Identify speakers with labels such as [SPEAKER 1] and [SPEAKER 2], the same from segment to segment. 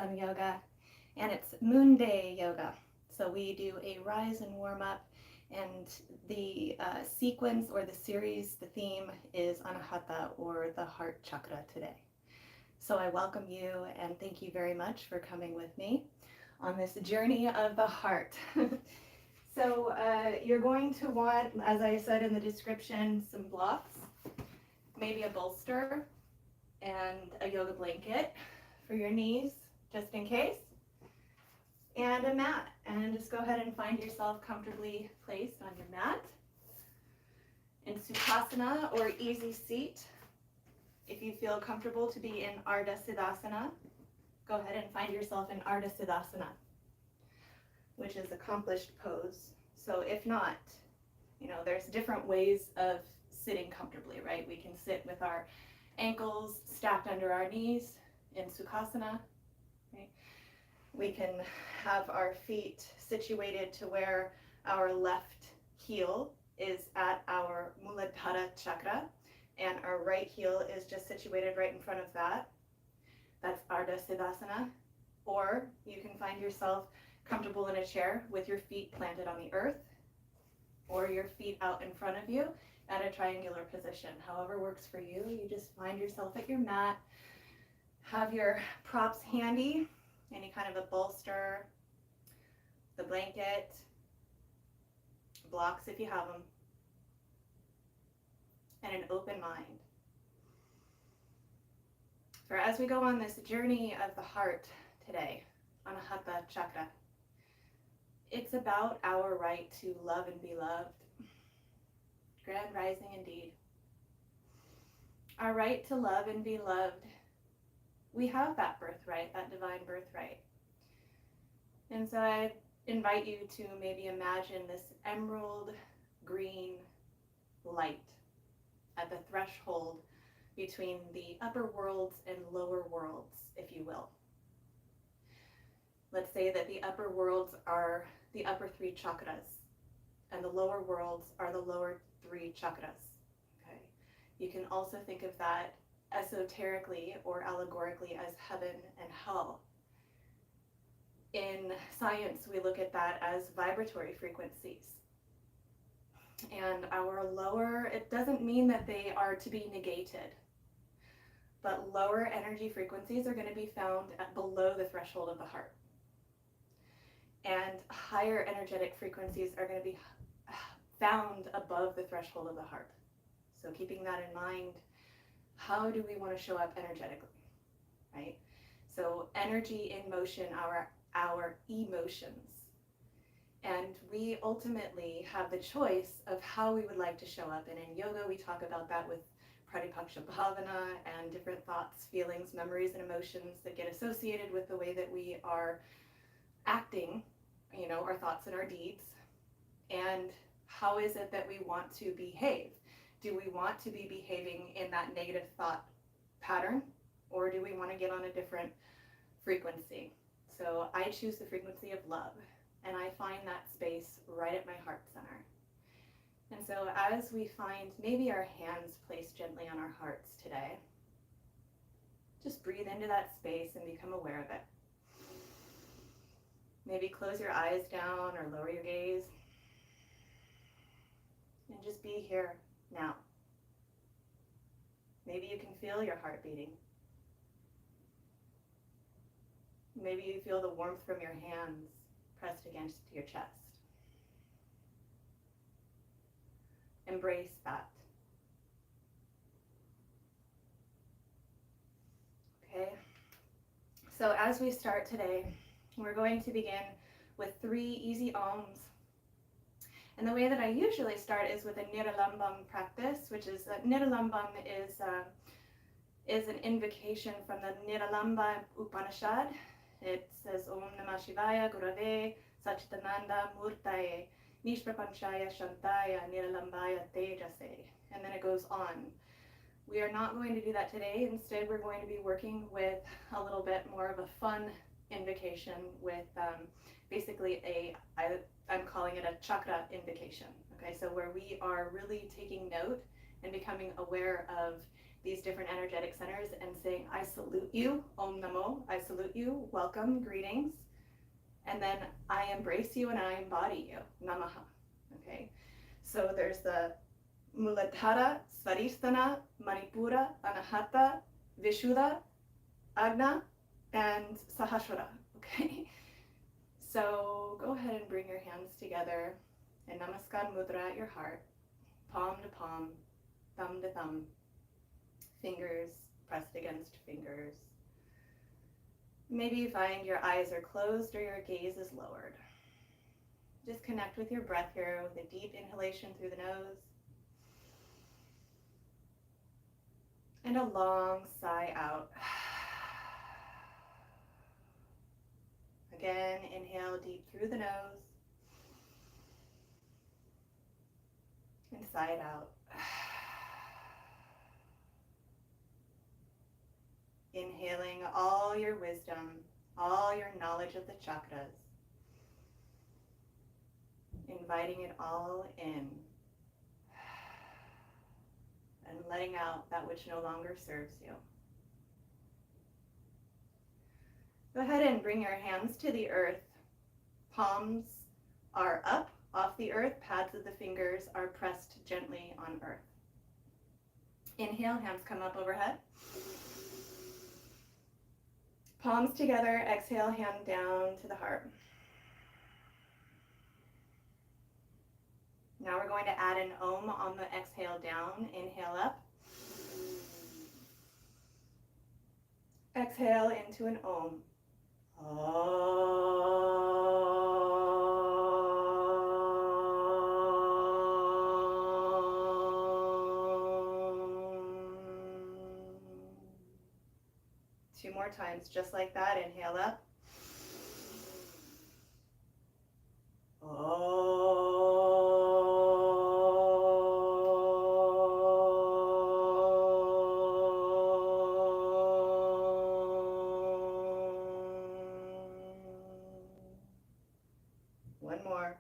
[SPEAKER 1] Sun Yoga, and it's Moonday Yoga. So we do a rise and warm up, and the sequence or the series, the theme is Anahata, or the heart chakra today. So I welcome you and thank you very much for coming with me on this journey of the heart. So you're going to want, as I said in the description, some blocks, maybe a bolster, and a yoga blanket for your knees, just in case, and a mat. And just go ahead and find yourself comfortably placed on your mat in Sukhasana or easy seat. If you feel comfortable to be in Ardha Siddhasana, go ahead and find yourself in Ardha Siddhasana, which is accomplished pose. So if not, there's different ways of sitting comfortably, right? We can sit with our ankles stacked under our knees in Sukhasana, right? We can have our feet situated to where our left heel is at our Muladhara chakra, and our right heel is just situated right in front of that. That's Ardha Siddhasana. Or you can find yourself comfortable in a chair with your feet planted on the earth, or your feet out in front of you at a triangular position. However works for you. You just find yourself at your mat, have your props handy, any kind of a bolster, the blanket, blocks if you have them, and an open mind. For as we go on this journey of the heart today, Anahata Chakra, it's about our right to love and be loved. Grand rising indeed. Our right to love and be loved. We have that birthright, that divine birthright. And so I invite you to maybe imagine this emerald green light at the threshold between the upper worlds and lower worlds, if you will. Let's say that the upper worlds are the upper three chakras, and the lower worlds are the lower three chakras. Okay. You can also think of that esoterically or allegorically as heaven and hell. In science, we look at that as vibratory frequencies. And our lower, it doesn't mean that they are to be negated, but lower energy frequencies are going to be found at below the threshold of the heart. And higher energetic frequencies are going to be found above the threshold of the heart. So keeping that in mind, how do we want to show up energetically, right? So energy in motion, our emotions. And we ultimately have the choice of how we would like to show up. And in yoga, we talk about that with Pratipaksha Bhavana and different thoughts, feelings, memories, and emotions that get associated with the way that we are acting, our thoughts and our deeds. And how is it that we want to behave? Do we want to be behaving in that negative thought pattern, or do we want to get on a different frequency? So I choose the frequency of love, and I find that space right at my heart center. And so as we find maybe our hands placed gently on our hearts today, just breathe into that space and become aware of it. Maybe close your eyes down or lower your gaze and just be here now. Maybe you can feel your heart beating. Maybe you feel the warmth from your hands pressed against your chest. Embrace that. Okay, so as we start today, we're going to begin with 3 easy Oms. And the way that I usually start is with a Niralambam practice, which is Niralambam is an invocation from the Niralamba Upanishad. It says Om Namah Shivaya Gurave Satchitananda Murtaye Nishprapanchaya Shantaya Niralambaya Tejase. And then it goes on. We are not going to do that today. Instead, we're going to be working with a little bit more of a fun invocation with basically I'm calling it a chakra invocation. Okay, so where we are really taking note and becoming aware of these different energetic centers and saying, I salute you, Om Namo, I salute you, welcome, greetings, and then I embrace you and I embody you, Namaha. Okay, so there's the Muladhara, Svaristhana, Manipura, Anahata, Vishuddha, Agna, and Sahasrara. Okay, so go ahead and bring your hands together in Namaskar Mudra at your heart, palm to palm, thumb to thumb, fingers pressed against fingers. Maybe you find your eyes are closed or your gaze is lowered. Just connect with your breath here with a deep inhalation through the nose and a long sigh out. Again, inhale deep through the nose and sigh it out. Inhaling all your wisdom, all your knowledge of the chakras, inviting it all in, and letting out that which no longer serves you. Go ahead and bring your hands to the earth. Palms are up off the earth, pads of the fingers are pressed gently on earth. Inhale, hands come up overhead. Palms together, exhale, hand down to the heart. Now we're going to add an Om on the exhale down. Inhale up. Exhale into an Om. Two more times, just like that. Inhale up. One more.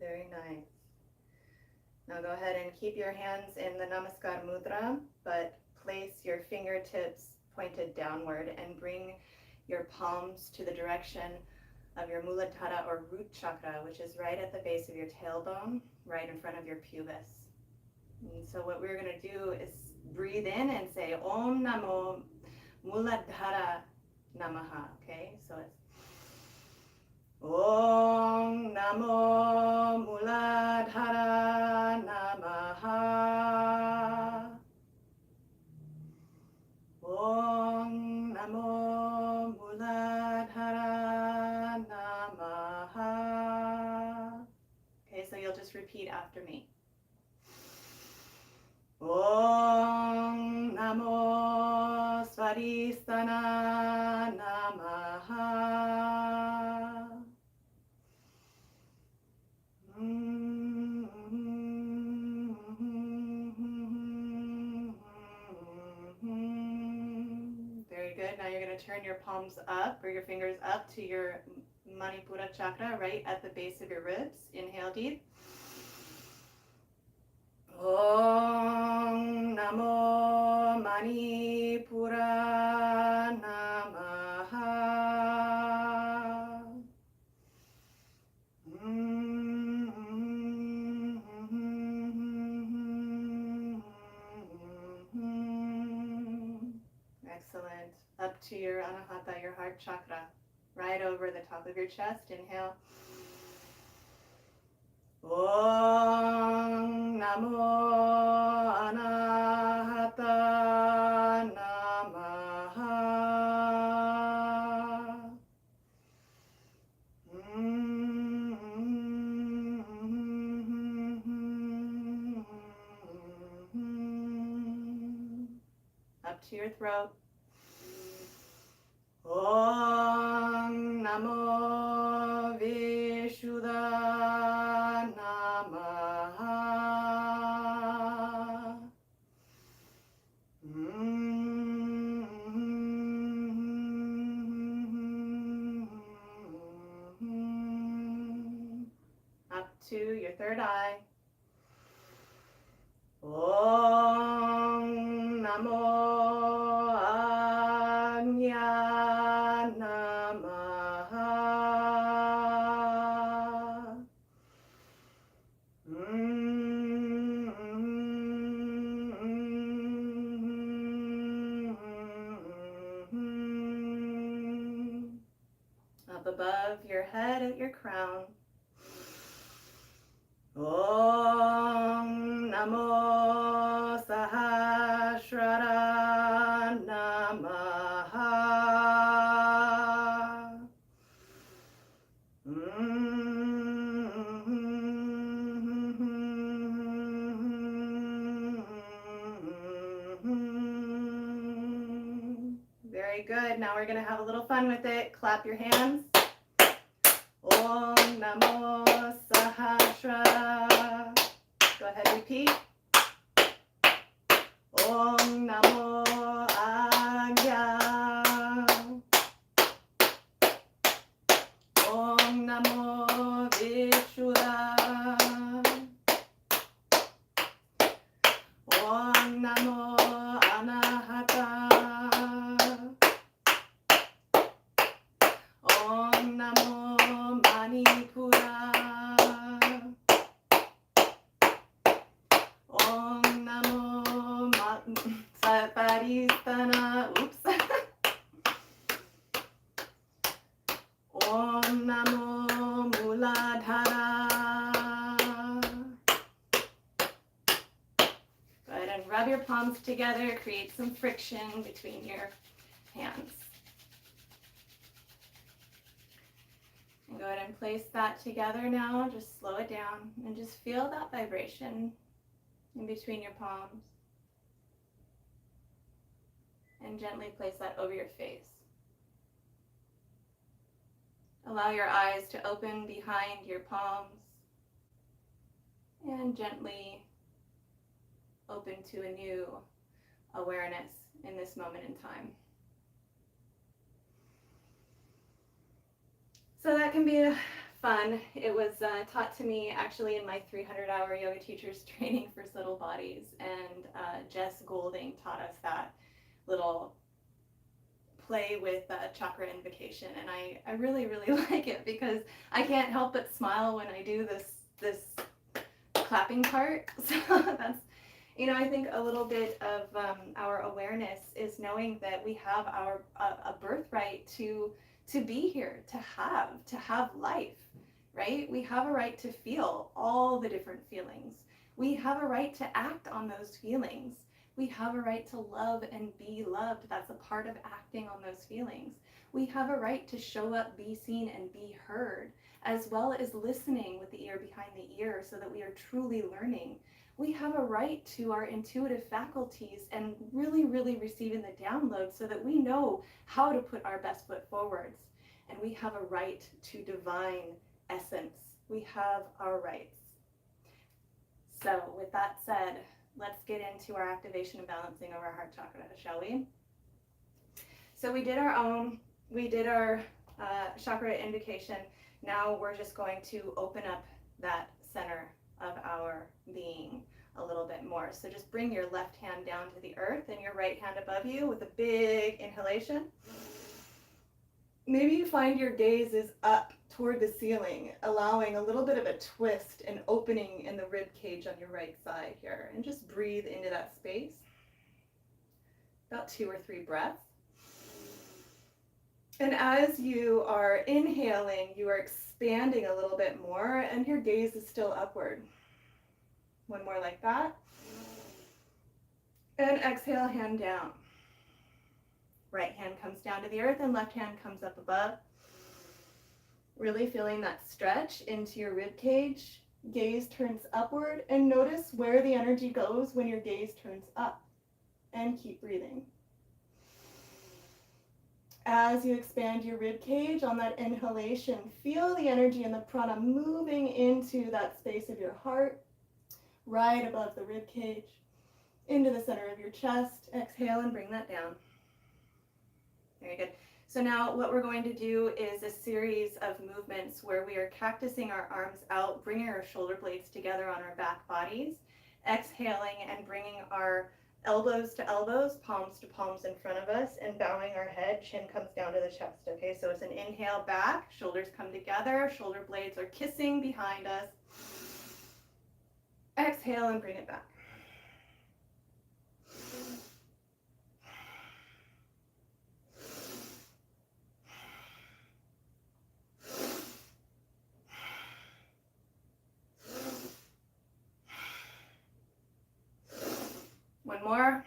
[SPEAKER 1] Very nice. Now go ahead and keep your hands in the Namaskar Mudra, but place your fingertips pointed downward and bring your palms to the direction of your Muladhara or root chakra, which is right at the base of your tailbone, right in front of your pubis. And so what we're going to do is breathe in and say Om Namo Muladhara Namaha. Okay, so it's Om Namo Muladhara Namaha. Om Namo Muladhara Namaha. Okay, so you'll just repeat after me. Om Namo Svaristhana Namaha. Very good. Now you're going to turn your palms up or your fingers up to your Manipura chakra right at the base of your ribs. Inhale deep. Om Namo Manipura Namaha. Excellent. Up to your Anahata, your heart chakra, right over the top of your chest. Inhale. Om Namo Anahata Namaha. Up to your throat. Om Namo Vishuddha Namaha. to your third eye. Om Namo Anya Namaha. Up above your head at your crown. Om Namo Sahasrara Namaha. Very good. Now we're going to have a little fun with it. Clap your hands. Om Namo Sahasrara. Go ahead, repeat. Om Namo Anya. Om Namo Vishudha. Om Namo Anahata. Om Namo Manipura. Om Namo Saparistana. Oops. Om Namo Muladhara. Go ahead and rub your palms together, create some friction between your hands. And go ahead and place that together now. Just slow it down and just feel that vibration in between your palms. And gently place that over your face. Allow your eyes to open behind your palms and gently open to a new awareness in this moment in time. So that can be fun. It was taught to me actually in my 300-hour yoga teachers training for subtle bodies, and Jess Goulding taught us that little play with chakra invocation, and I really like it because I can't help but smile when I do this clapping part. So that's, I think a little bit of our awareness is knowing that we have a birthright to be here, to have life, right? We have a right to feel all the different feelings. We have a right to act on those feelings. We have a right to love and be loved. That's a part of acting on those feelings. We have a right to show up, be seen, and be heard, as well as listening with the ear behind the ear so that we are truly learning. We have a right to our intuitive faculties and really receiving the download so that we know how to put our best foot forwards. And we have a right to divine essence. We have our rights. So with that said, let's get into our activation and balancing of our heart chakra, shall we? So we did our chakra invocation. Now we're just going to open up that center of our being a little bit more. So just bring your left hand down to the earth and your right hand above you with a big inhalation. Maybe you find your gaze is up toward the ceiling, allowing a little bit of a twist and opening in the rib cage on your right side here. And just breathe into that space. About 2 or 3 breaths. And as you are inhaling, you are expanding a little bit more and your gaze is still upward. One more like that. And exhale, hand down. Right hand comes down to the earth and left hand comes up above. Really feeling that stretch into your rib cage. Gaze turns upward and notice where the energy goes when your gaze turns up. And keep breathing. As you expand your rib cage on that inhalation, feel the energy and the prana moving into that space of your heart, right above the rib cage, into the center of your chest. Exhale and bring that down. Very good. So now what we're going to do is a series of movements where we are cactusing our arms out, bringing our shoulder blades together on our back bodies, exhaling and bringing our elbows to elbows, palms to palms in front of us, and bowing our head, chin comes down to the chest, okay? So it's an inhale back, shoulders come together, shoulder blades are kissing behind us. Exhale and bring it back. One more.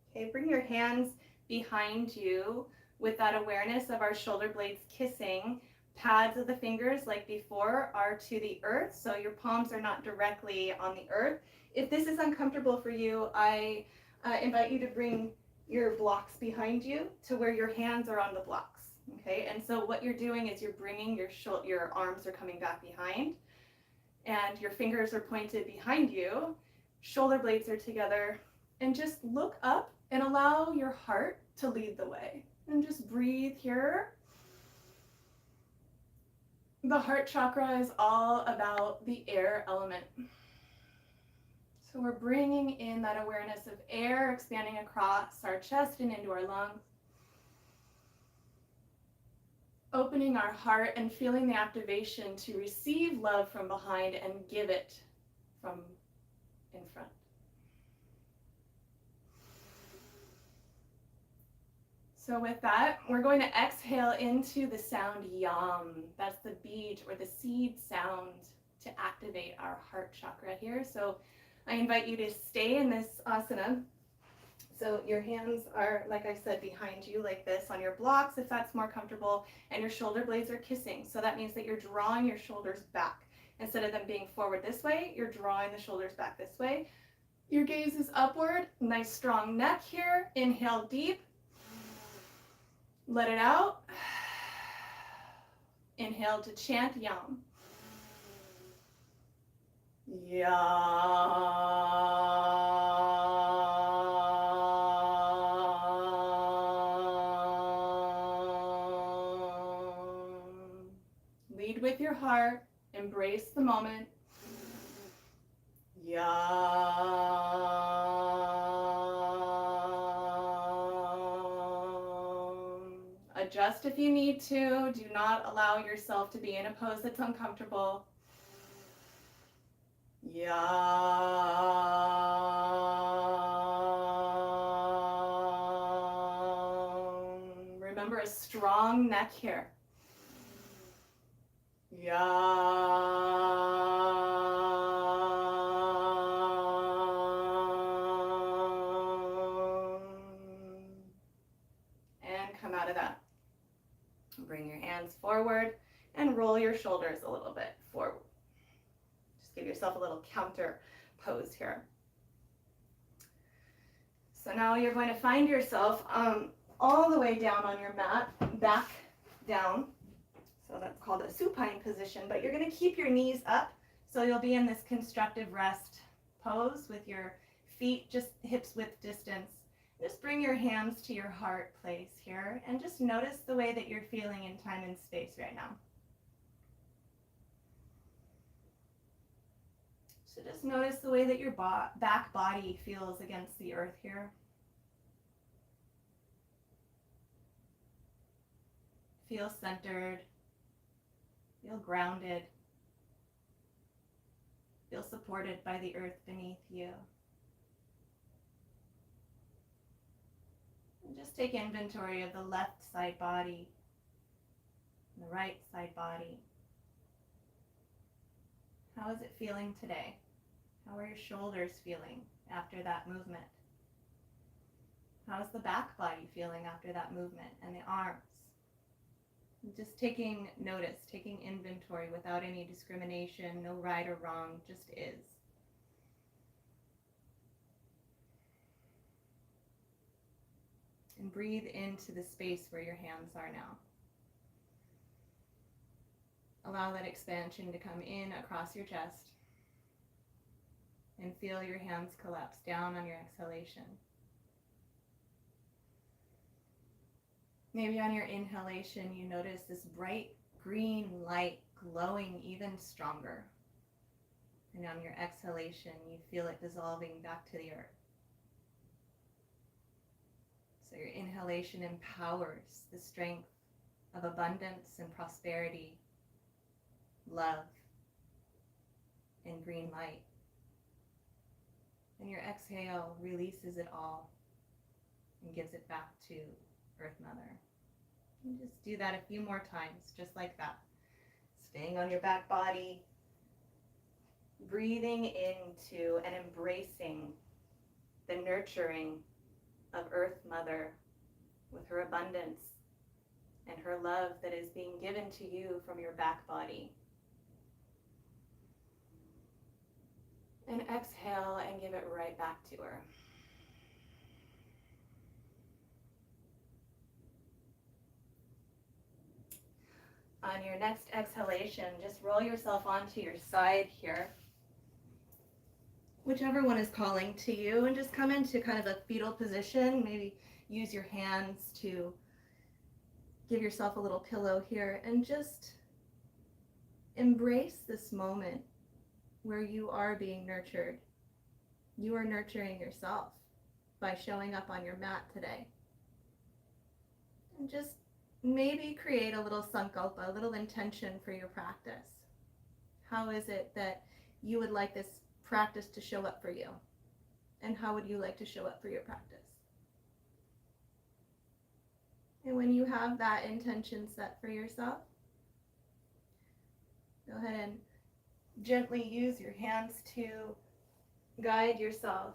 [SPEAKER 1] Okay, bring your hands behind you with that awareness of our shoulder blades kissing. Pads of the fingers, like before, are to the earth, so your palms are not directly on the earth. If this is uncomfortable for you, I invite you to bring your blocks behind you to where your hands are on the blocks. Okay, and so what you're doing is you're bringing your arms are coming back behind, and your fingers are pointed behind you, shoulder blades are together, and just look up and allow your heart to lead the way. And just breathe here. The heart chakra is all about the air element. So we're bringing in that awareness of air expanding across our chest and into our lungs. Opening our heart and feeling the activation to receive love from behind and give it from in front. So with that, we're going to exhale into the sound yam. That's the beat or the seed sound to activate our heart chakra here. So I invite you to stay in this asana. So your hands are, like I said, behind you like this on your blocks, if that's more comfortable, and your shoulder blades are kissing. So that means that you're drawing your shoulders back. Instead of them being forward this way, you're drawing the shoulders back this way. Your gaze is upward, nice strong neck here. Inhale deep. Let it out. Inhale to chant yam. Yam. Lead with your heart. Embrace the moment. Yam. Adjust if you need to. Do not allow yourself to be in a pose that's uncomfortable. Yam. Remember a strong neck here. Yam. And come out of that. Bring your hands forward and roll your shoulders a little bit forward. Just give yourself a little counter pose here. So now you're going to find yourself all the way down on your mat, back down. So that's called a supine position, but you're going to keep your knees up. So you'll be in this constructive rest pose with your feet just hips width distance. Just bring your hands to your heart place here and just notice the way that you're feeling in time and space right now. So just notice the way that your back body feels against the earth here. Feel centered. Feel grounded. Feel supported by the earth beneath you. And just take inventory of the left side body, and the right side body. How is it feeling today? How are your shoulders feeling after that movement? How's the back body feeling after that movement, and the arms? Just taking notice, taking inventory without any discrimination, no right or wrong, just is. And breathe into the space where your hands are now. Allow that expansion to come in across your chest And feel your hands collapse down on your exhalation. Maybe on your inhalation, you notice this bright green light glowing even stronger. And on your exhalation, you feel it dissolving back to the earth. So your inhalation empowers the strength of abundance and prosperity, love, and green light. And your exhale releases it all and gives it back to Earth Mother. And just do that a few more times, just like that. Staying on your back body, breathing into and embracing the nurturing of Earth Mother with her abundance and her love that is being given to you from your back body. And exhale and give it right back to her. On your next exhalation, just roll yourself onto your side here, whichever one is calling to you, and just come into kind of a fetal position. Maybe use your hands to give yourself a little pillow here, and just embrace this moment where you are being nurtured. You are nurturing yourself by showing up on your mat today. And just maybe create a little sankalpa, a little intention for your practice. How is it that you would like this practice to show up for you? And how would you like to show up for your practice? And when you have that intention set for yourself, go ahead and gently use your hands to guide yourself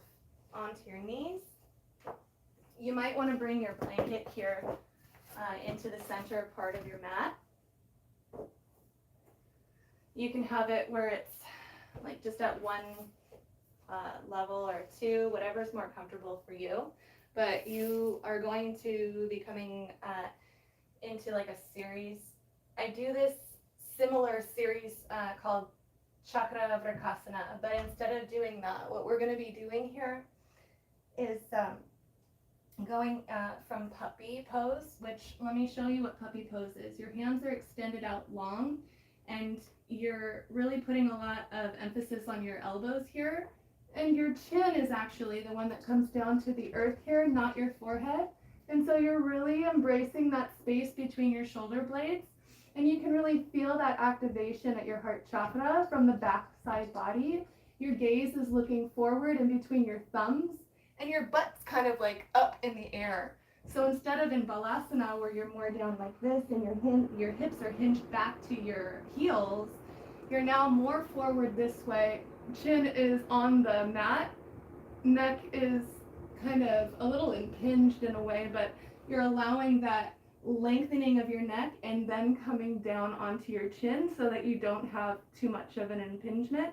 [SPEAKER 1] onto your knees. You might want to bring your blanket here into the center part of your mat. You can have it where it's like just at one level or two, whatever's more comfortable for you. But you are going to be coming into like a series. I do this similar series called Chakra Vrikasana, but instead of doing that, what we're going to be doing here is going from puppy pose, which let me show you what puppy pose is. Your hands are extended out long, and you're really putting a lot of emphasis on your elbows here, and your chin is actually the one that comes down to the earth here, not your forehead. And so you're really embracing that space between your shoulder blades, and you can really feel that activation at your heart chakra from the back side body. Your gaze is looking forward and between your thumbs, and your butt's kind of like up in the air. So instead of in balasana, where you're more down like this and your hips are hinged back to your heels, you're now more forward this way. Chin is on the mat, neck is kind of a little impinged in a way, but you're allowing that lengthening of your neck and then coming down onto your chin so that you don't have too much of an impingement.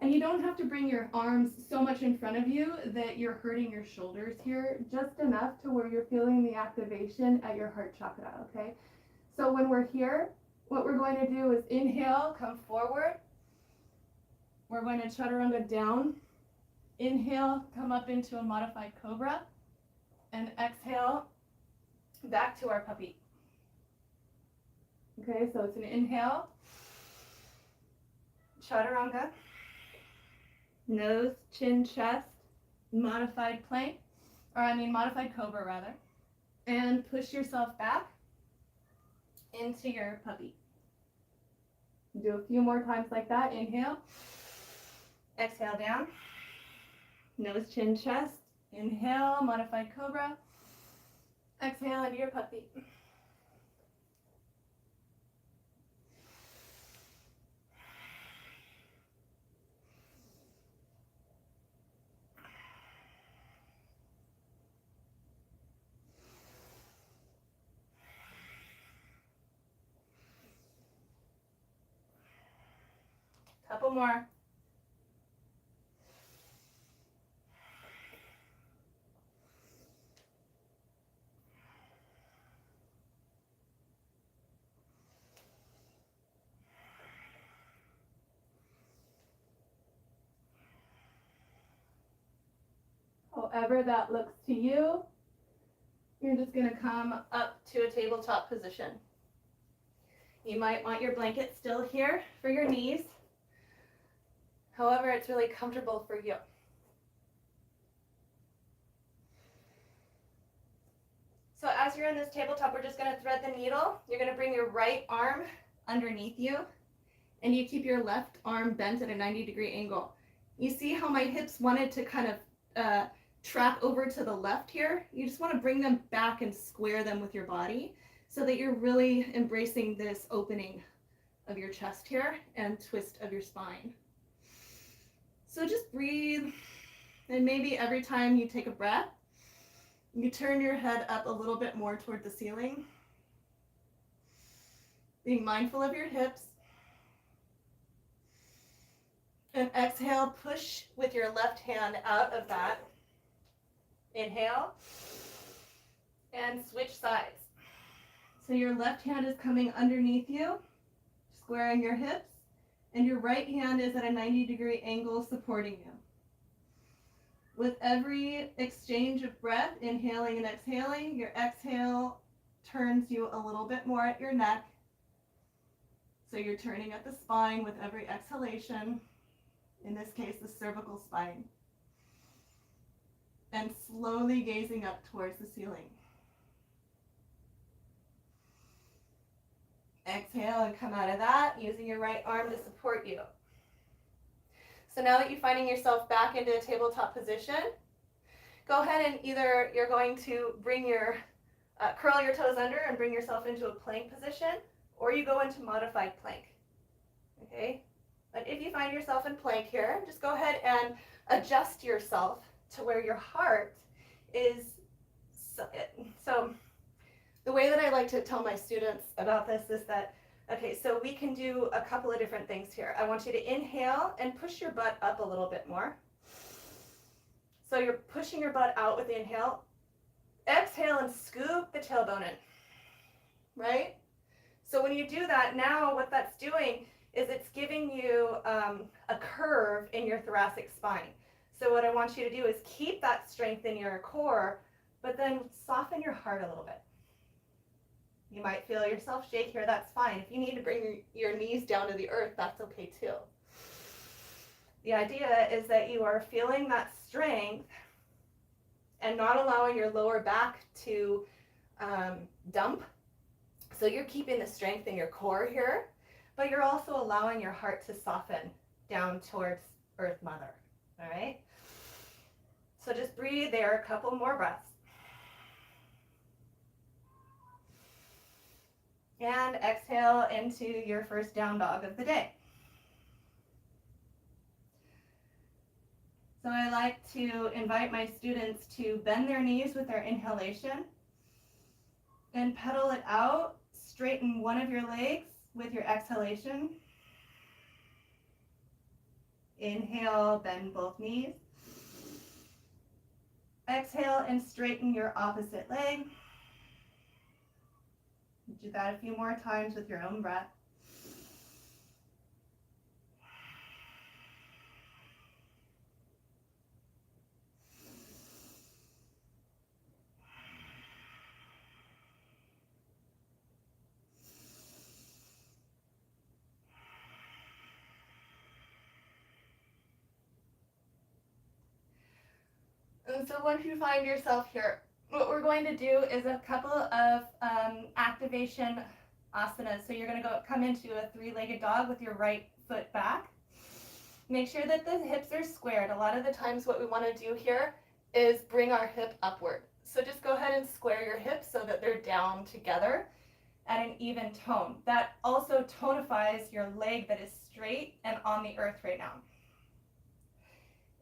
[SPEAKER 1] And you don't have to bring your arms so much in front of you that you're hurting your shoulders here, just enough to where you're feeling the activation at your heart chakra, okay? So when we're here, what we're going to do is inhale, come forward. We're going to chaturanga down. Inhale, come up into a modified cobra. And exhale, back to our puppy. Okay, so it's an inhale, chaturanga. Nose, chin, chest, modified plank, modified cobra rather, and push yourself back into your puppy. Do a few more times like that. Inhale, exhale down, nose, chin, chest, inhale, modified cobra, exhale into your puppy. Couple more. however that looks to you. You're just going to come up to a tabletop position. You might want your blanket still here for your knees. However, it's really comfortable for you. So as you're in this tabletop, we're just going to thread the needle. You're going to bring your right arm underneath you, and you keep your left arm bent at a 90-degree angle. You see how my hips wanted to kind of track over to the left here? You just want to bring them back and square them with your body so that you're really embracing this opening of your chest here and twist of your spine. So just breathe, and maybe every time you take a breath, you turn your head up a little bit more toward the ceiling, being mindful of your hips. And exhale, push with your left hand out of that. Inhale, and switch sides. So your left hand is coming underneath you, squaring your hips, and your right hand is at a 90-degree angle supporting you. With every exchange of breath, inhaling and exhaling, your exhale turns you a little bit more at your neck. So you're turning at the spine with every exhalation, in this case, the cervical spine, and slowly gazing up towards the ceiling. Exhale and come out of that, using your right arm to support you. So now that you're finding yourself back into a tabletop position, go ahead and either you're going to bring your, curl your toes under and bring yourself into a plank position, or you go into modified plank, okay? But if you find yourself in plank here, just go ahead and adjust yourself to where your heart is. So the way that I like to tell my students about this is that, okay, so we can do a couple of different things here. I want you to inhale and push your butt up a little bit more. So you're pushing your butt out with the inhale. Exhale and scoop the tailbone in, right? So when you do that, now what that's doing is it's giving you a curve in your thoracic spine. So what I want you to do is keep that strength in your core, but then soften your heart a little bit. You might feel yourself shake here, that's fine. If you need to bring your knees down to the earth, that's okay too. The idea is that you are feeling that strength and not allowing your lower back to dump. So you're keeping the strength in your core here, but you're also allowing your heart to soften down towards Earth Mother, all right? So just breathe there, a couple more breaths. And exhale into your first down dog of the day. So I like to invite my students to bend their knees with their inhalation and pedal it out. Straighten one of your legs with your exhalation. Inhale, bend both knees. Exhale and straighten your opposite leg. Do that a few more times with your own breath. And so once you find yourself here, what we're going to do is a couple of activation asanas. So you're going to come into a three-legged dog with your right foot back. Make sure that the hips are squared. A lot of the times what we want to do here is bring our hip upward. So just go ahead and square your hips so that they're down together at an even tone. That also tonifies your leg that is straight and on the earth right now.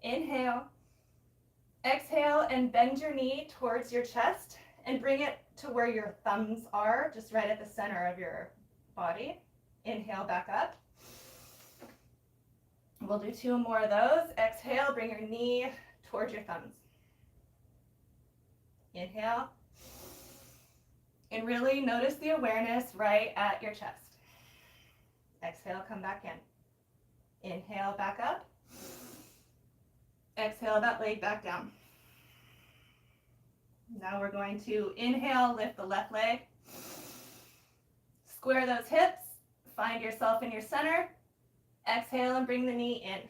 [SPEAKER 1] Inhale. Exhale and bend your knee towards your chest and bring it to where your thumbs are, just right at the center of your body. Inhale back up. We'll do two more of those. Exhale, bring your knee towards your thumbs. Inhale. And really notice the awareness right at your chest. Exhale, come back in. Inhale, back up. Exhale that leg back down. Now we're going to inhale, lift the left leg, square those hips, find yourself in your center, exhale and bring the knee in.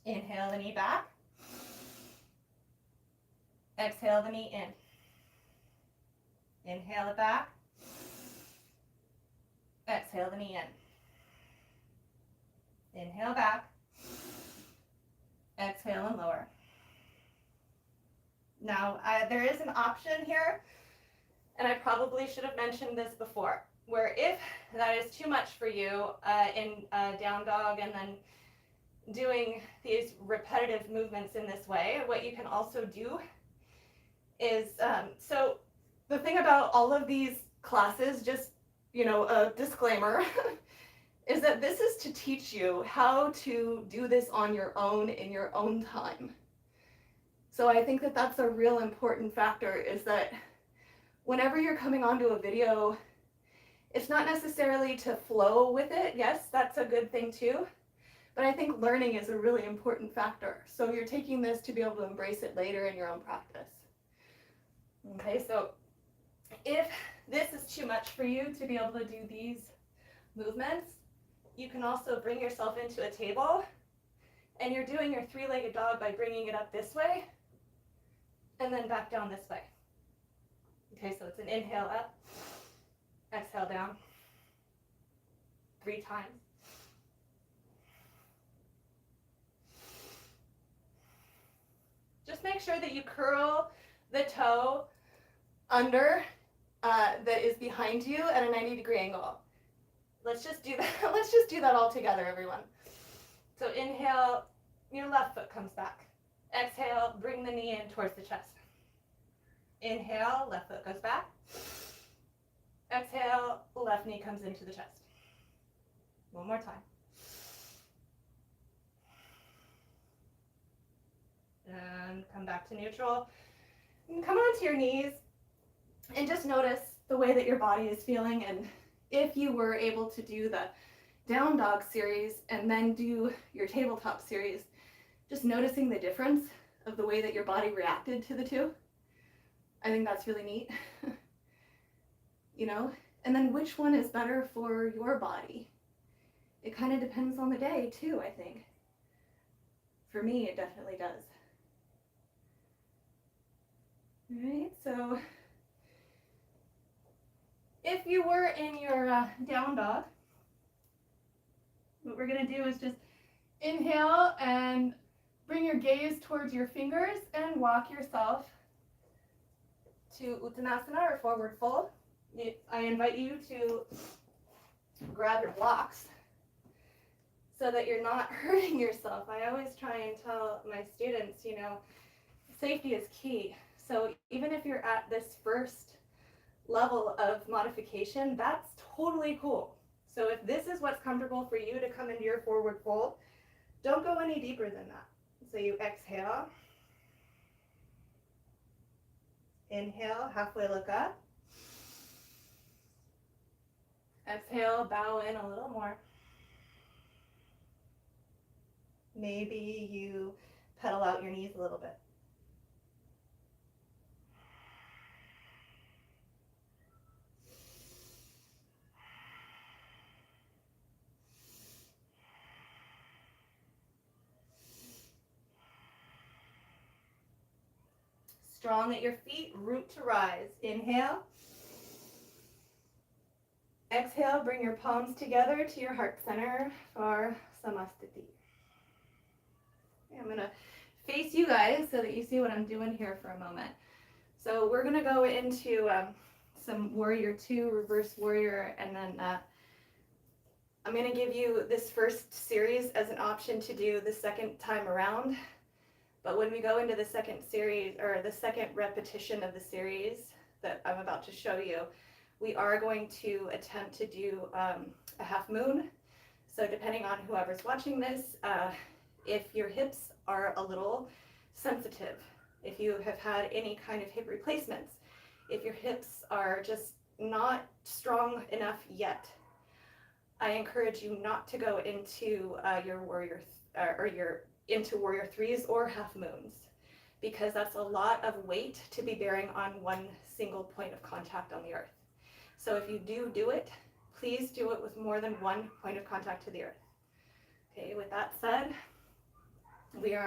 [SPEAKER 1] Inhale the knee back, exhale the knee in. Inhale it back, exhale the knee in. Inhale back, exhale and lower. Now, there is an option here, and I probably should have mentioned this before, where if that is too much for you in down dog and then doing these repetitive movements in this way, what you can also do is, so the thing about all of these classes, just, you know, a disclaimer, is that this is to teach you how to do this on your own in your own time. So I think that that's a real important factor, is that whenever you're coming onto a video, it's not necessarily to flow with it. Yes, that's a good thing too. But I think learning is a really important factor. So you're taking this to be able to embrace it later in your own practice. Okay, so if this is too much for you to be able to do these movements, you can also bring yourself into a table, and you're doing your three-legged dog by bringing it up this way and then back down this way. Okay, so it's an inhale up, exhale down, 3 times. Just make sure that you curl the toe under that is behind you at a 90-degree angle. Let's just do that. Let's just do that all together, everyone. So inhale, your left foot comes back. Exhale, bring the knee in towards the chest. Inhale, left foot goes back. Exhale, left knee comes into the chest. One more time. And come back to neutral. And come onto your knees and just notice the way that your body is feeling. And if you were able to do the down dog series and then do your tabletop series, just noticing the difference of the way that your body reacted to the two. I think that's really neat. You know, and then which one is better for your body? It kind of depends on the day too, I think. For me, it definitely does. All right, so if you were in your down dog, what we're going to do is just inhale and bring your gaze towards your fingers and walk yourself to Uttanasana, or forward fold. I invite you to grab your blocks so that you're not hurting yourself. I always try and tell my students, you know, safety is key. So even if you're at this first level of modification, that's totally cool. So if this is what's comfortable for you to come into your forward fold, don't go any deeper than that. So you exhale, inhale, halfway look up, exhale, bow in a little more. Maybe you pedal out your knees a little bit. Strong at your feet, root to rise. Inhale. Exhale, bring your palms together to your heart center for Samastiti. I'm going to face you guys so that you see what I'm doing here for a moment. So we're going to go into some Warrior 2, Reverse Warrior, and then I'm going to give you this first series as an option to do the second time around. But when we go into the second series, or the second repetition of the series that I'm about to show you, we are going to attempt to do a half moon. So depending on whoever's watching this, if your hips are a little sensitive, if you have had any kind of hip replacements, if your hips are just not strong enough yet, I encourage you not to go into your warrior into warrior 3s or half moons, because that's a lot of weight to be bearing on one single point of contact on the earth. So if you do it, please do it with more than one point of contact to the earth. Okay, with that said, we are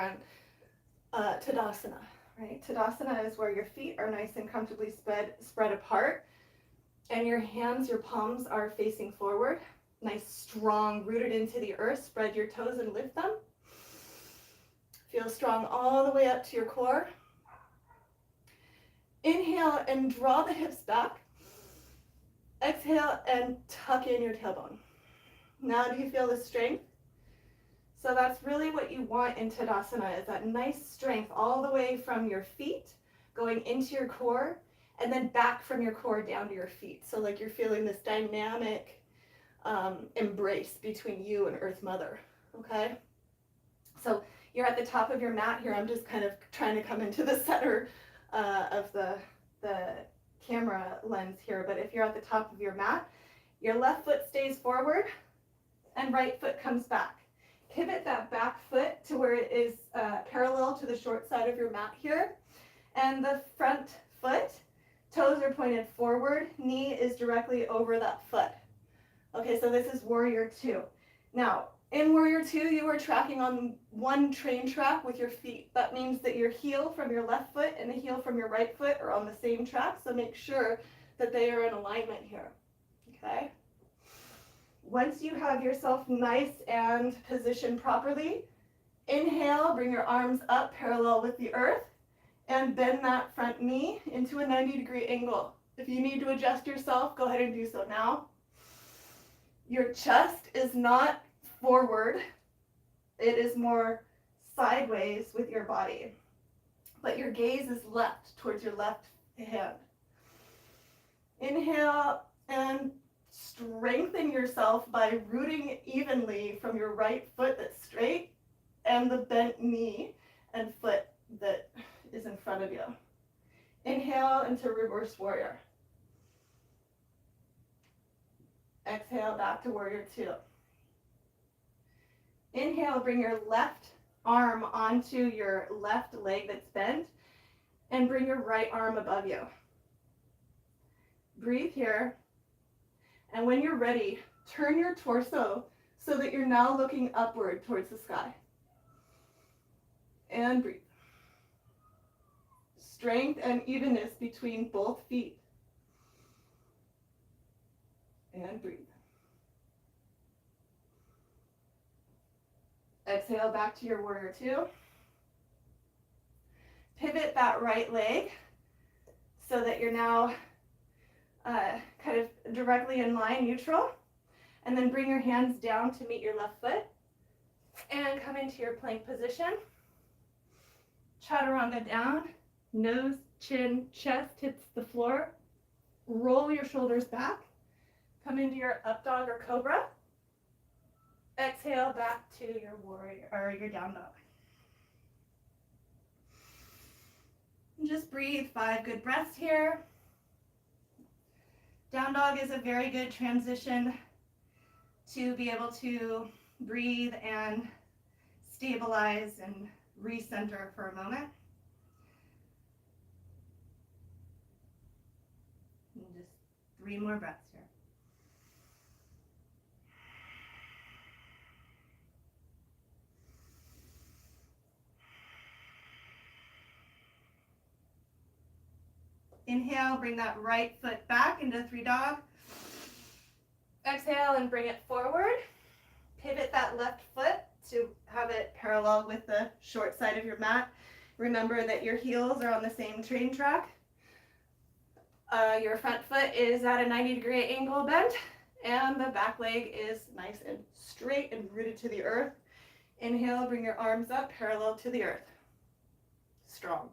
[SPEAKER 1] on Tadasana, right? Tadasana is where your feet are nice and comfortably spread apart, and your hands, your palms are facing forward. Nice, strong, rooted into the earth. Spread your toes and lift them. Feel strong all the way up to your core. Inhale and draw the hips back. Exhale and tuck in your tailbone. Now do you feel the strength? So that's really what you want in Tadasana, is that nice strength all the way from your feet going into your core, and then back from your core down to your feet. So like you're feeling this dynamic embrace between you and Earth Mother, okay? So you're at the top of your mat here. I'm just kind of trying to come into the center of the camera lens here, but if you're at the top of your mat, your left foot stays forward and right foot comes back. Pivot that back foot to where it is parallel to the short side of your mat here, and the front foot, toes are pointed forward, knee is directly over that foot. Okay, so this is Warrior 2. Now, in Warrior 2, you are tracking on one train track with your feet. That means that your heel from your left foot and the heel from your right foot are on the same track, so make sure that they are in alignment here, okay? Once you have yourself nice and positioned properly, inhale, bring your arms up parallel with the earth, and bend that front knee into a 90-degree angle. If you need to adjust yourself, go ahead and do so now. Your chest is not forward, it is more sideways with your body, but your gaze is left towards your left hand. Inhale and strengthen yourself by rooting evenly from your right foot that's straight and the bent knee and foot that is in front of you. Inhale into Reverse Warrior. Exhale back to Warrior 2. Inhale, bring your left arm onto your left leg that's bent and bring your right arm above you. Breathe here. And when you're ready, turn your torso so that you're now looking upward towards the sky. And breathe. Strength and evenness between both feet. And breathe. Exhale back to your Warrior 2. Pivot that right leg so that you're now kind of directly in line, neutral. And then bring your hands down to meet your left foot. And come into your plank position. Chaturanga down. Nose, chin, chest hits the floor. Roll your shoulders back. Come into your up dog or cobra. Exhale back to your warrior or your down dog. And just breathe 5 good breaths here. Down dog is a very good transition to be able to breathe and stabilize and recenter for a moment. And just 3 more breaths here. Inhale, bring that right foot back into 3 dog. Exhale and bring it forward. Pivot that left foot to have it parallel with the short side of your mat. Remember that your heels are on the same train track. Your front foot is at a 90-degree angle bent, and the back leg is nice and straight and rooted to the earth. Inhale, bring your arms up parallel to the earth. Strong.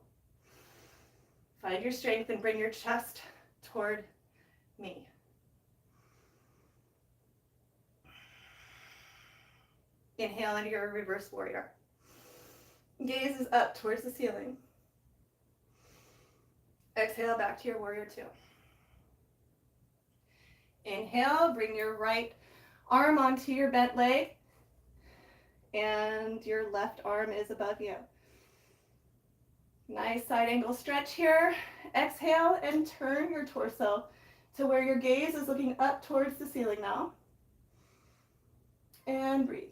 [SPEAKER 1] Find your strength and bring your chest toward me. Inhale into your Reverse Warrior. Gaze is up towards the ceiling. Exhale back to your Warrior 2. Inhale, bring your right arm onto your bent leg, and your left arm is above you. Nice side angle stretch here. Exhale and turn your torso to where your gaze is looking up towards the ceiling now. And breathe.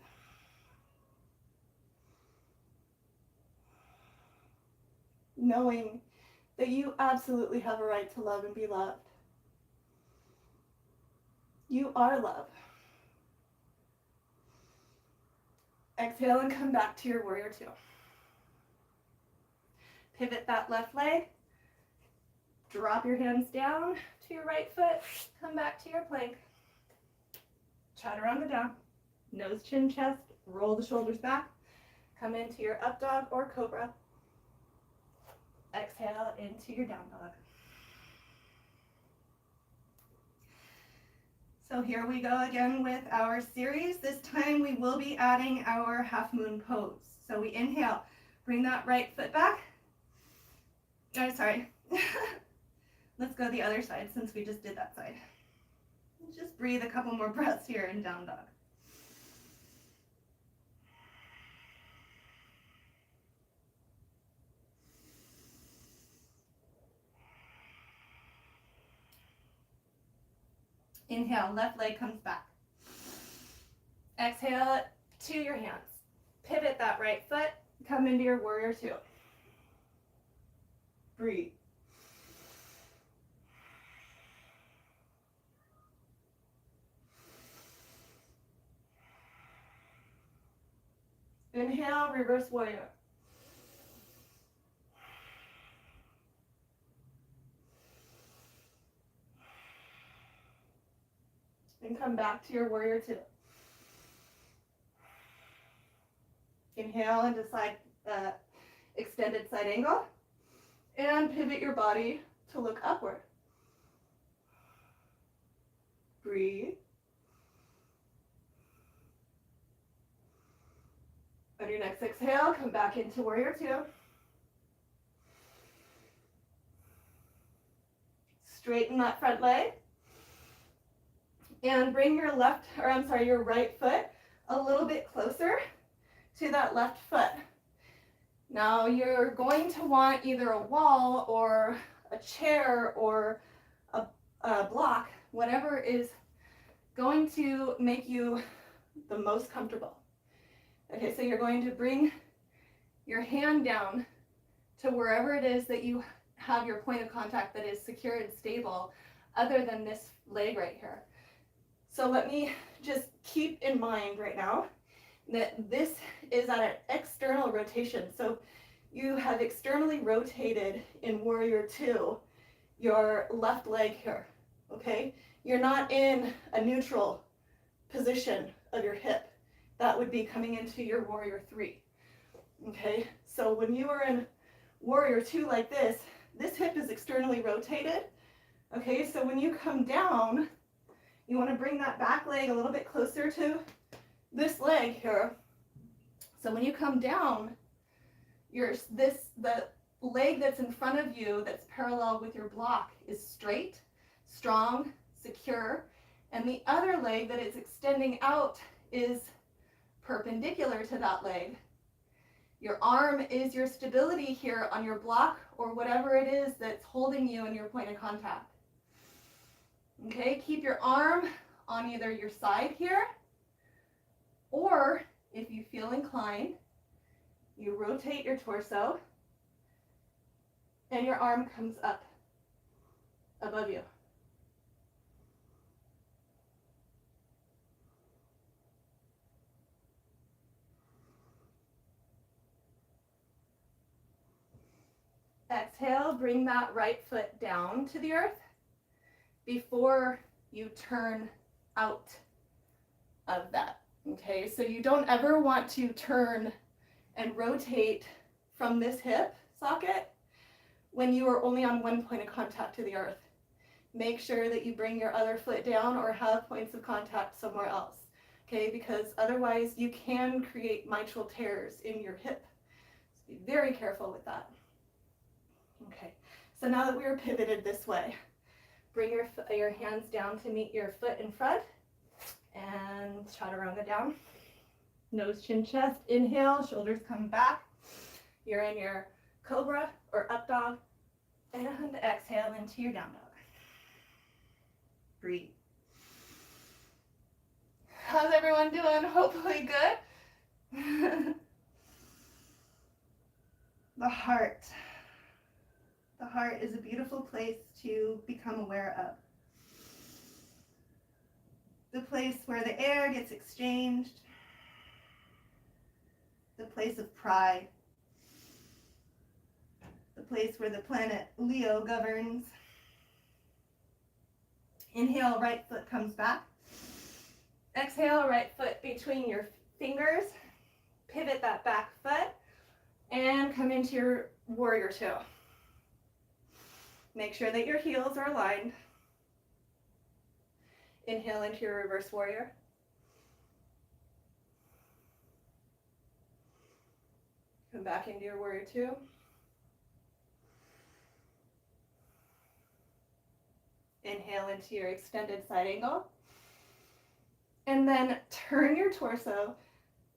[SPEAKER 1] Knowing that you absolutely have a right to love and be loved. You are love. Exhale and come back to your warrior two. Pivot that left leg. Drop your hands down to your right foot. Come back to your plank. Chaturanga down. Nose, chin, chest. Roll the shoulders back. Come into your up dog or cobra. Exhale into your down dog. So here we go again with our series. This time we will be adding our half moon pose. So we inhale, bring that right foot back. Oh, sorry. Let's go the other side since we just did that side. Just breathe a couple more breaths here in down dog. Inhale, left leg comes back. Exhale to your hands. Pivot that right foot, come into your warrior two. Breathe. Inhale, reverse warrior. And come back to your warrior two. Inhale into side, extended side angle. And pivot your body to look upward. Breathe. On your next exhale, come back into warrior two. Straighten that front leg. And bring your your right foot a little bit closer to that left foot. Now you're going to want either a wall or a chair or a block, whatever is going to make you the most comfortable. Okay, so you're going to bring your hand down to wherever it is that you have your point of contact that is secure and stable, other than this leg right here. So let me just keep in mind right now that this is at an external rotation. So you have externally rotated in warrior two your left leg here, okay? You're not in a neutral position of your hip. That would be coming into your warrior three, okay? So when you are in warrior two like this hip is externally rotated, okay? So when you come down, you want to bring that back leg a little bit closer to this leg here. So when you come down, the leg that's in front of you that's parallel with your block is straight, strong, secure, and the other leg that is extending out is perpendicular to that leg. Your arm is your stability here on your block or whatever it is that's holding you in your point of contact. Okay, keep your arm on either your side here, or if you feel inclined, you rotate your torso and your arm comes up above you. Exhale, bring that right foot down to the earth before you turn out of that, okay? So you don't ever want to turn and rotate from this hip socket when you are only on one point of contact to the earth. Make sure that you bring your other foot down or have points of contact somewhere else, okay? Because otherwise you can create mitral tears in your hip. So be very careful with that. Okay, so now that we are pivoted this way, bring your hands down to meet your foot in front and chaturanga down. Nose, chin, chest. Inhale, shoulders come back. You're in your cobra or up dog, and exhale into your down dog. Breathe. How's everyone doing? Hopefully good. The heart. The heart is a beautiful place to become aware of. The place where the air gets exchanged. The place of pride. The place where the planet Leo governs. Inhale, right foot comes back. Exhale, right foot between your fingers. Pivot that back foot and come into your warrior two. Make sure that your heels are aligned. Inhale into your reverse warrior. Come back into your warrior two. Inhale into your extended side angle. And then turn your torso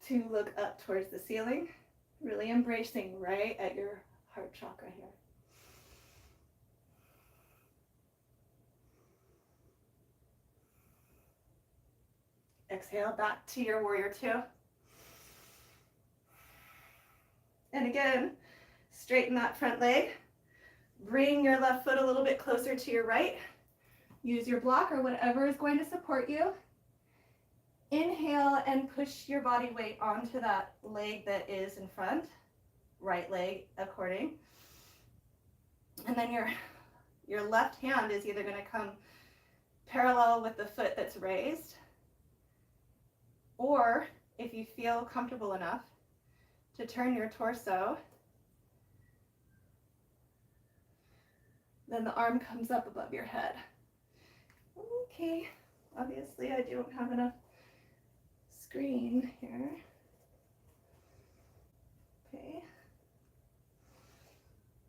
[SPEAKER 1] to look up towards the ceiling, really embracing right at your heart chakra here. Exhale back to your warrior two. And again, straighten that front leg. Bring your left foot a little bit closer to your right. Use your block or whatever is going to support you. Inhale and push your body weight onto that leg that is in front, right leg according. And then your left hand is either going to come parallel with the foot that's raised, or if you feel comfortable enough to turn your torso, then the arm comes up above your head. Okay, obviously I don't have enough screen here. Okay.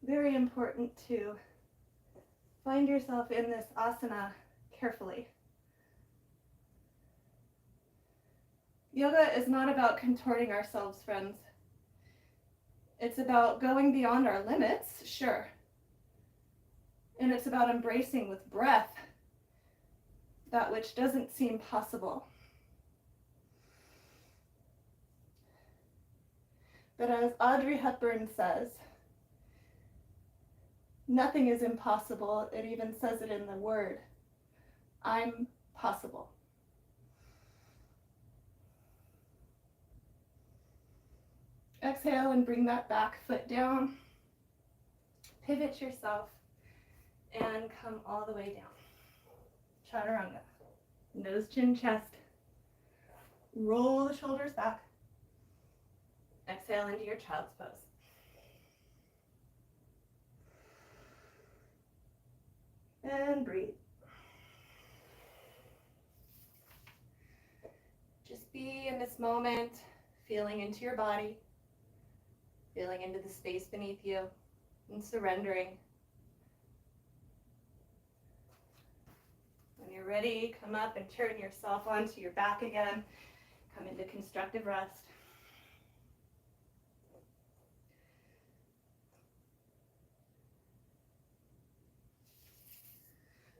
[SPEAKER 1] Very important to find yourself in this asana carefully. Yoga is not about contorting ourselves, friends. It's about going beyond our limits, sure. And it's about embracing with breath that which doesn't seem possible. But as Audrey Hepburn says, nothing is impossible. It even says it in the word, I'm possible. Exhale and bring that back foot down. Pivot yourself and come all the way down. Chaturanga. Nose, chin, chest. Roll the shoulders back. Exhale into your child's pose. And breathe. Just be in this moment, feeling into your body, feeling into the space beneath you, and surrendering. When you're ready, come up and turn yourself onto your back again. Come into constructive rest.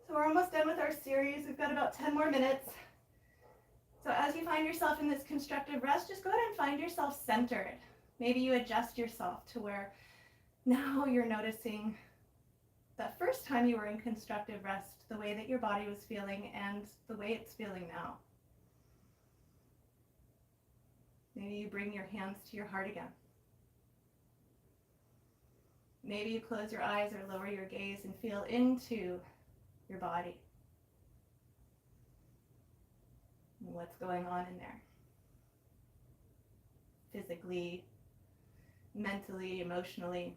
[SPEAKER 1] So we're almost done with our series. We've got about 10 more minutes. So as you find yourself in this constructive rest, just go ahead and find yourself centered. Maybe you adjust yourself to where now you're noticing that first time you were in constructive rest, the way that your body was feeling and the way it's feeling now. Maybe you bring your hands to your heart again. Maybe you close your eyes or lower your gaze and feel into your body. And what's going on in there? Physically, mentally, emotionally.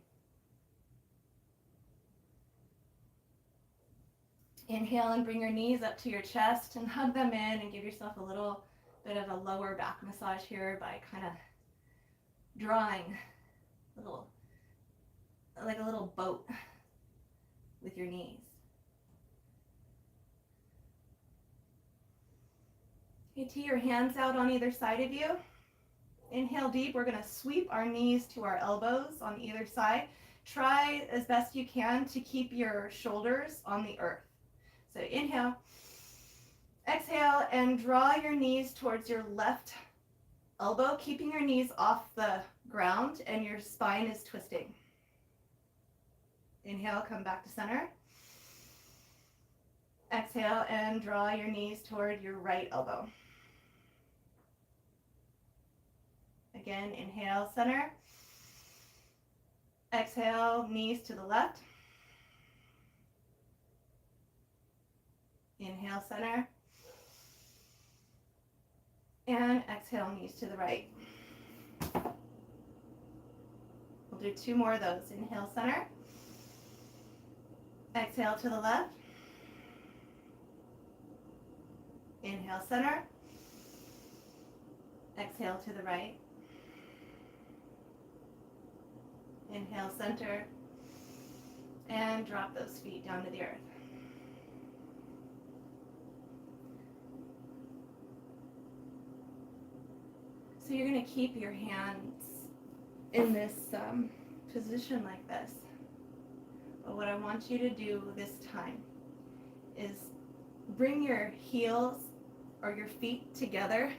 [SPEAKER 1] Inhale and bring your knees up to your chest and hug them in and give yourself a little bit of a lower back massage here by kind of drawing like a little boat with your knees. You tee your hands out on either side of you. Inhale deep. We're going to sweep our knees to our elbows on either side. try as best you can to keep your shoulders on the earth. So inhale, exhale, and draw your knees towards your left elbow, keeping your knees off the ground and your spine is twisting. Inhale, come back to center. Exhale and draw your knees toward your right elbow. Again, inhale, center. Exhale, knees to the left. Inhale, center. And exhale, knees to the right. We'll do 2 more of those. Inhale, center. Exhale to the left. Inhale, center. Exhale to the right. Inhale, center. And drop those feet down to the earth. So you're going to keep your hands in this position like this. But what I want you to do this time is bring your heels or your feet together.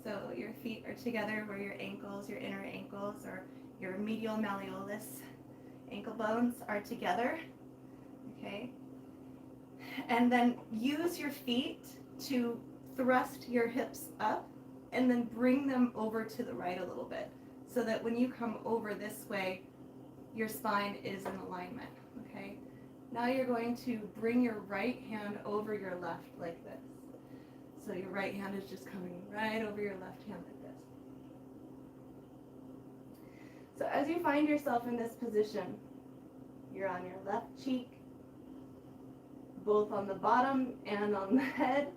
[SPEAKER 1] So your feet are together where your ankles, your inner ankles, or your medial malleolus ankle bones are together. Okay? And then use your feet to thrust your hips up and then bring them over to the right a little bit so that when you come over this way, your spine is in alignment, okay? Now you're going to bring your right hand over your left like this. So your right hand is just coming right over your left hand like this. So as you find yourself in this position, you're on your left cheek, both on the bottom and on the head.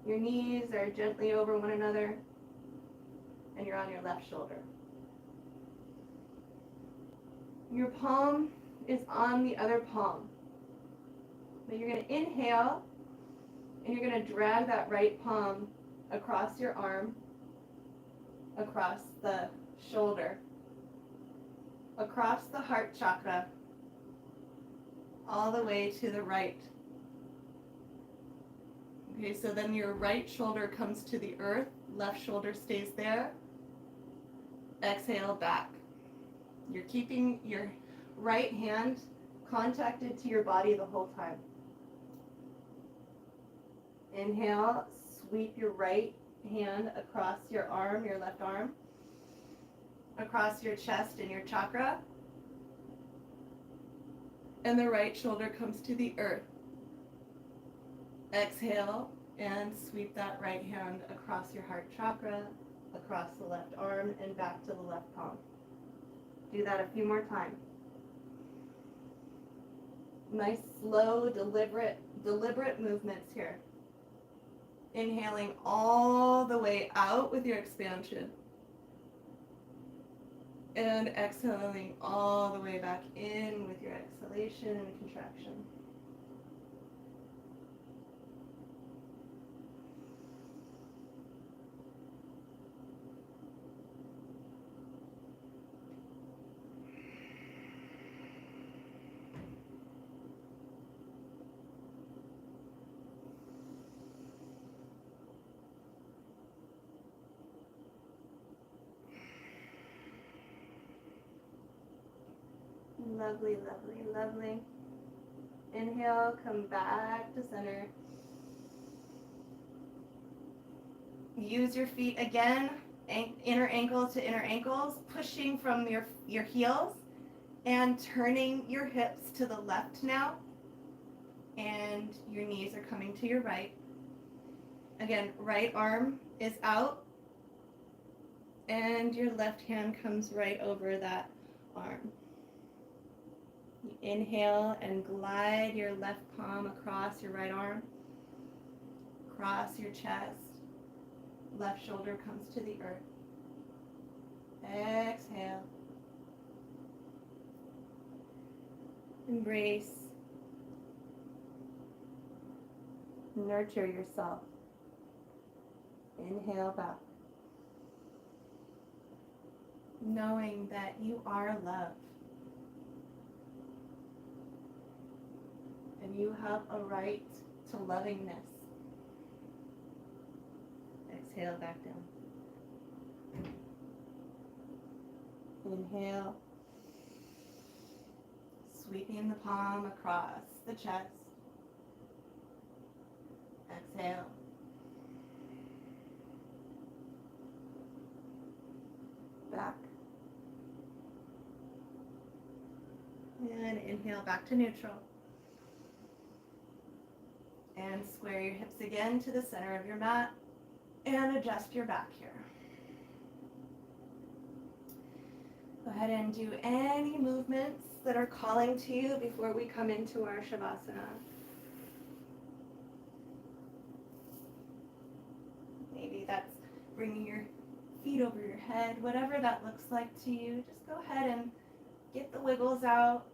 [SPEAKER 1] Your knees are gently over one another, and you're on your left shoulder. Your palm is on the other palm. But you're going to inhale, and you're going to drag that right palm across your arm, across the shoulder, across the heart chakra, all the way to the right. Okay, so then your right shoulder comes to the earth, left shoulder stays there. Exhale back. You're keeping your right hand contacted to your body the whole time. Inhale, sweep your right hand across your arm, your left arm, across your chest and your chakra. And the right shoulder comes to the earth. Exhale and sweep that right hand across your heart chakra, across the left arm, and back to the left palm. Do that a few more times. Nice, slow, deliberate movements here. Inhaling all the way out with your expansion. And exhaling all the way back in with your exhalation and contraction. Lovely, lovely, lovely. Inhale, come back to center. Use your feet again, inner ankle to inner ankles, pushing from your heels and turning your hips to the left now. And your knees are coming to your right. Again, right arm is out and your left hand comes right over that arm. Inhale and glide your left palm across your right arm, across your chest. Left shoulder comes to the earth. Exhale. Embrace. Nurture yourself. Inhale back. knowing that you are love. And you have a right to lovingness. Exhale back down. Inhale, sweeping the palm across the chest. Exhale. Back. And inhale back to neutral. And square your hips again to the center of your mat and adjust your back here. Go ahead and do any movements that are calling to you before we come into our Shavasana. Maybe that's bringing your feet over your head, whatever that looks like to you. Just go ahead and get the wiggles out.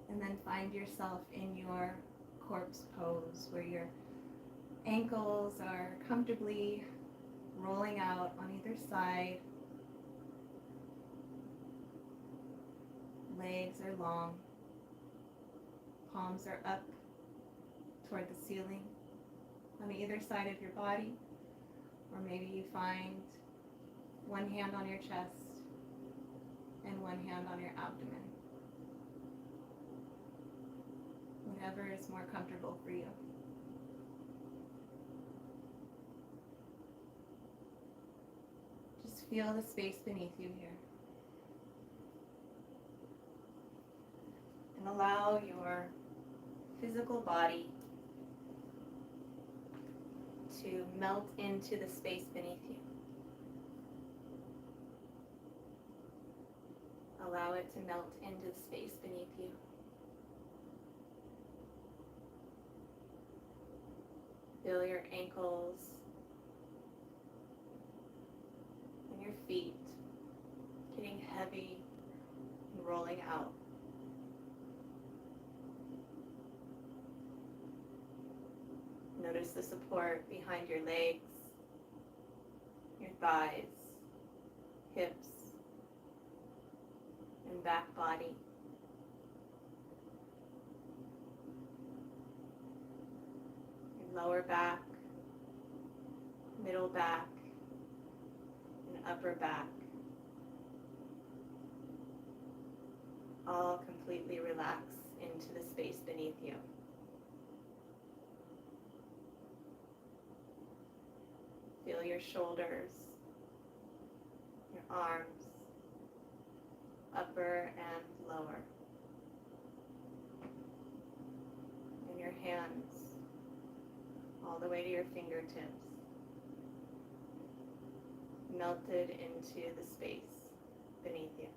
[SPEAKER 1] And then find yourself in your corpse pose where your ankles are comfortably rolling out on either side. Legs are long. Palms are up toward the ceiling on either side of your body. Or maybe you find one hand on your chest and one hand on your abdomen. Whatever is more comfortable for you. Just feel the space beneath you here. And allow your physical body to melt into the space beneath you. Allow it to melt into the space beneath you. Feel your ankles and your feet getting heavy and rolling out. Notice the support behind your legs, your thighs, hips, and back body. Lower back, middle back, and upper back. All completely relax into the space beneath you. Feel your shoulders, your arms, upper and lower, and your hands all the way to your fingertips, melted into the space beneath you.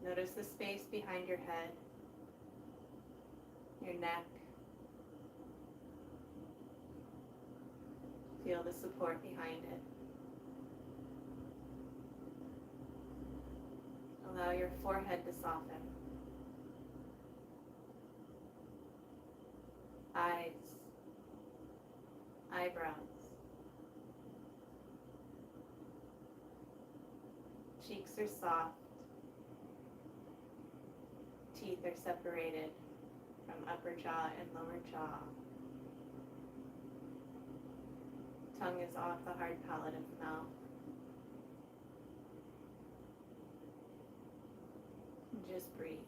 [SPEAKER 1] Notice the space behind your head, your neck. Feel the support behind it. Allow your forehead to soften. Eyes, eyebrows, cheeks are soft. Teeth are separated from upper jaw and lower jaw. Tongue is off the hard palate of the mouth. And just breathe.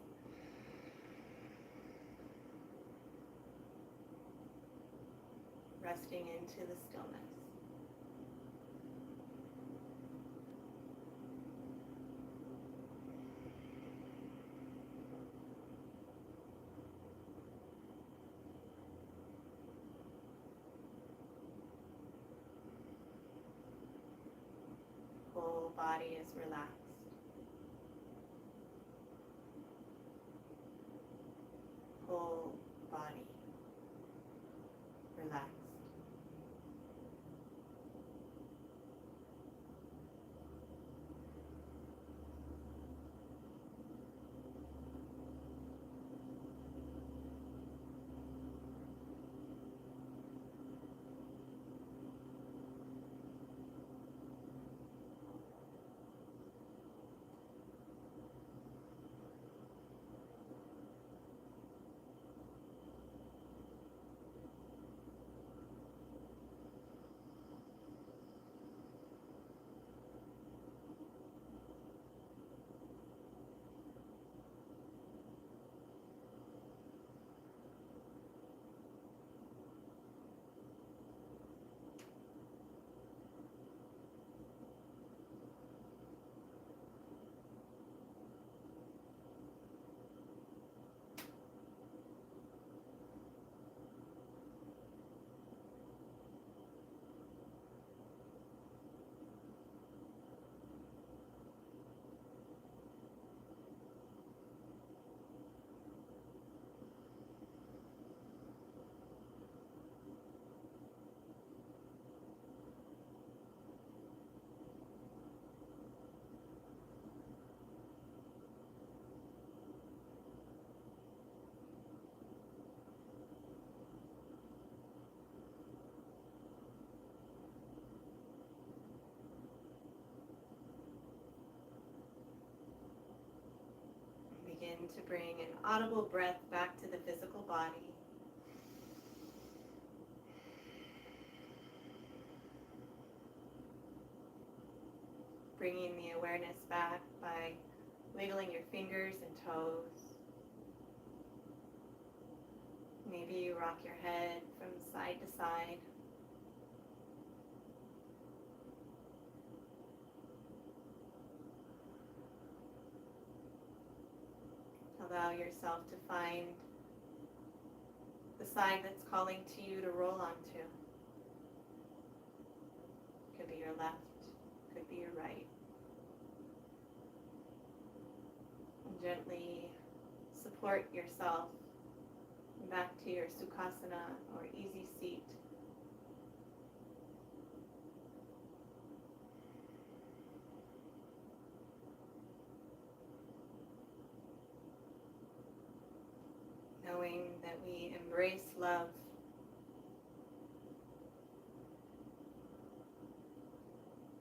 [SPEAKER 1] Resting into the stillness. Whole body is relaxed. Whole body relaxed. to bring an audible breath back to the physical body. Bringing the awareness back by wiggling your fingers and toes. Maybe you rock your head from side to side. Allow yourself to find the side that's calling to you to roll onto. Could be your left, could be your right. And gently support yourself back to your Sukhasana or easy seat. Knowing that we embrace love.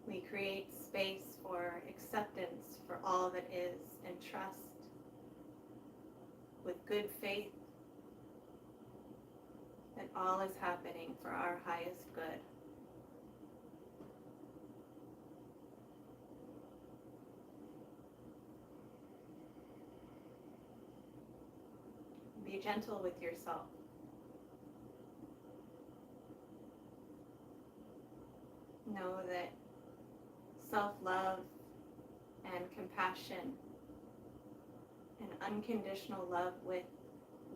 [SPEAKER 1] We create space for acceptance for all that is and trust with good faith that all is happening for our highest good. Be gentle with yourself. Know that self-love and compassion and unconditional love with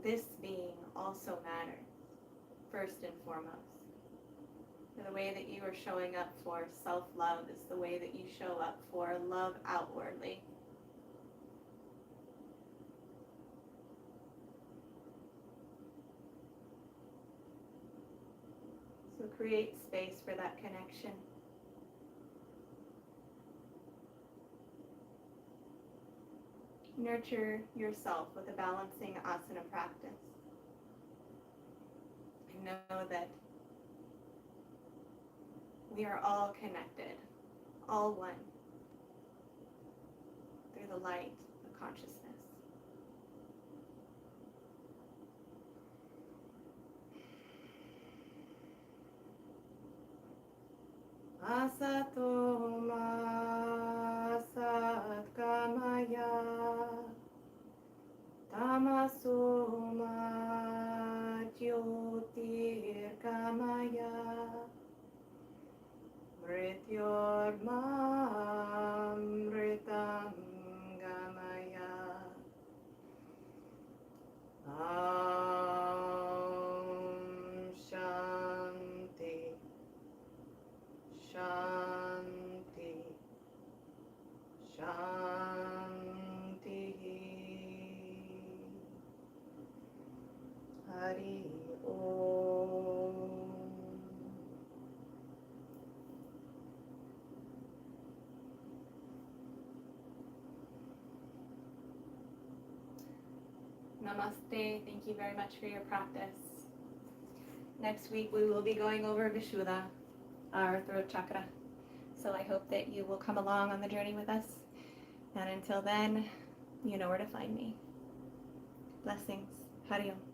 [SPEAKER 1] this being also matters, first and foremost. The way that you are showing up for self-love is the way that you show up for love outwardly. So create space for that connection. Nurture yourself with a balancing asana practice. And know that we are all connected, all one, through the light of consciousness. Asato ma satgamaya, tamaso ma jyotirgamaya, mrityorma mritam gamaya. Shanti, Shanti, Shanti. Hari Om. Namaste. Thank you very much for your practice. Next week we will be going over Vishuddha, our throat chakra. So I hope that you will come along on the journey with us. And until then, you know where to find me. Blessings. Hari Om.